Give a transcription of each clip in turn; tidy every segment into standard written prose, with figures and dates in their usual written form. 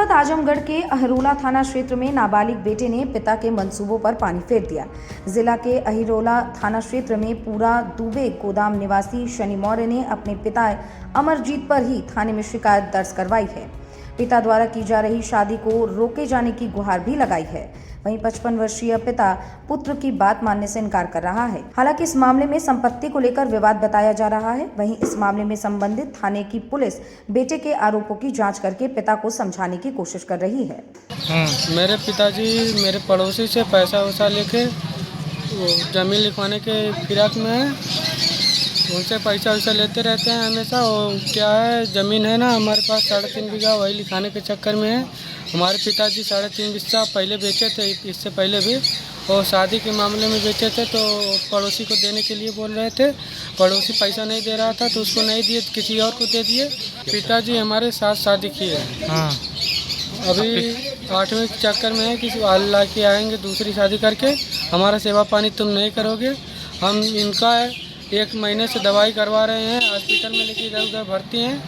जनपद आजमगढ़ के अहिरोला थाना क्षेत्र में नाबालिग बेटे ने पिता के मंसूबों पर पानी फेर दिया। जिला के अहिरोला थाना क्षेत्र में पूरा दुबे गोदाम निवासी शनि मौर्य ने अपने पिता अमरजीत पर ही थाने में शिकायत दर्ज करवाई है। पिता द्वारा की जा रही शादी को रोके जाने की गुहार भी लगाई है। वहीं 55 वर्षीय पिता पुत्र की बात मानने से इनकार कर रहा है। हालांकि इस मामले में संपत्ति को लेकर विवाद बताया जा रहा है। वहीं इस मामले में संबंधित थाने की पुलिस बेटे के आरोपों की जांच करके पिता को समझाने की कोशिश कर रही है। मेरे पिताजी मेरे पड़ोसी से पैसा वैसा लेके जमीन लिखवाने के फिराक में है, उनसे पैसा वैसा लेते रहते हैं हमेशा। और क्या है, ज़मीन है ना हमारे पास 3.5 बीघा, वही लिखाने के चक्कर में है। हमारे पिताजी 3.5 बीघा पहले बेचे थे, इससे पहले भी, और शादी के मामले में बेचे थे तो पड़ोसी को देने के लिए बोल रहे थे। पड़ोसी पैसा नहीं दे रहा था तो उसको नहीं दिए, किसी और को दे दिए। पिताजी हमारे साथ शादी किए हैं। अभी 8वें चक्कर में है कि अल्लाह के आएंगे दूसरी शादी करके, हमारा सेवा पानी तुम नहीं करोगे। हम इनका 1 महीने से दवाई करवा रहे हैं, हॉस्पिटल में लेके इधर उधर भर्ती हैं,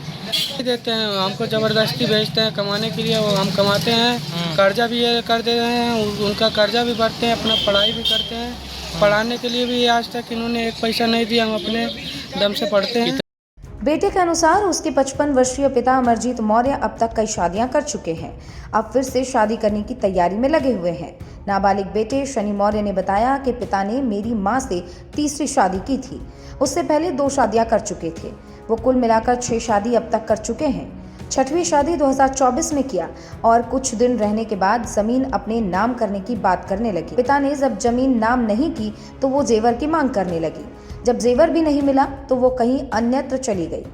देते हैं हमको ज़बरदस्ती भेजते हैं कमाने के लिए। वो हम कमाते हैं, कर्जा भी ये कर दे रहे हैं, उनका कर्जा भी भरते हैं, अपना पढ़ाई भी करते हैं। पढ़ाने के लिए भी आज तक इन्होंने 1 पैसा नहीं दिया, हम अपने दम से पढ़ते हैं। बेटे के अनुसार उसके 55 वर्षीय पिता अमरजीत मौर्य अब तक कई शादियां कर चुके हैं, अब फिर से शादी करने की तैयारी में लगे हुए हैं। नाबालिग बेटे शनि मौर्य ने बताया कि पिता ने मेरी मां से तीसरी शादी की थी, उससे पहले 2 शादियां कर चुके थे। वो कुल मिलाकर 6 शादी अब तक कर चुके हैं। 6वीं शादी 2024 में किया और कुछ दिन रहने के बाद जमीन अपने नाम करने की बात करने लगी। पिता ने जब जमीन नाम नहीं की तो वो जेवर की मांग करने लगी। जब जेवर भी नहीं मिला तो वो कहीं अन्यत्र चली गई।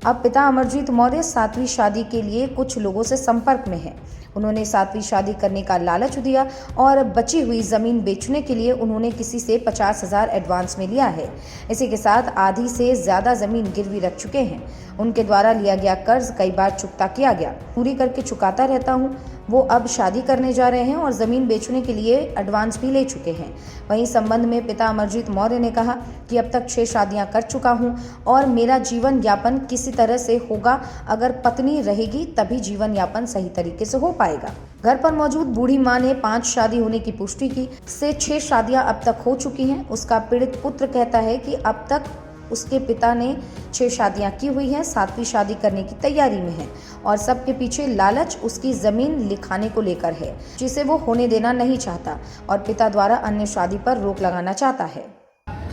अब पिता अमरजीत मौर्य 7वीं शादी के लिए कुछ लोगों से संपर्क में है। उन्होंने 7वीं शादी करने का लालच दिया और बची हुई जमीन बेचने के लिए उन्होंने किसी से 50,000 एडवांस में लिया है। इसी के साथ आधी से ज्यादा जमीन गिरवी रख चुके हैं। उनके द्वारा लिया गया कर्ज कई बार चुकता किया गया, पूरी करके चुकाता रहता हूँ। वो अब शादी करने जा रहे हैं और जमीन बेचने के लिए एडवांस भी ले चुके हैं। वहीं संबंध में पिता अमरजीत मौर्य ने कहा कि अब तक 6 शादियां कर चुका हूं और मेरा जीवन यापन किसी तरह से होगा। अगर पत्नी रहेगी तभी जीवन यापन सही तरीके से हो पाएगा। घर पर मौजूद बूढ़ी मां ने 5 शादी होने की पुष्टि की, से 6 शादियां अब तक हो चुकी हैं। उसका पीड़ित पुत्र कहता है कि अब तक उसके पिता ने 6 शादियां की हुई हैं, 7वीं शादी करने की तैयारी में है और सबके पीछे लालच उसकी जमीन लिखाने को लेकर है, जिसे वो होने देना नहीं चाहता और पिता द्वारा अन्य शादी पर रोक लगाना चाहता है।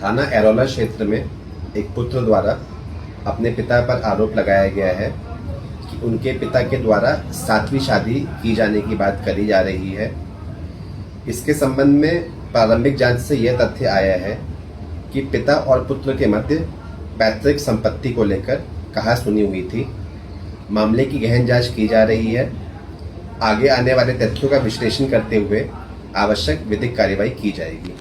थाना अहिरोला क्षेत्र में एक पुत्र द्वारा अपने पिता पर आरोप लगाया गया है कि उनके पिता के द्वारा 7वीं शादी की जाने की बात करी जा रही है। इसके संबंध में प्रारंभिक जांच से यह तथ्य आया है कि पिता और पुत्र के मध्य पैतृक संपत्ति को लेकर कहा-सुनी हुई थी। मामले की गहन जांच की जा रही है। आगे आने वाले तथ्यों का विश्लेषण करते हुए आवश्यक विधिक कार्यवाही की जाएगी।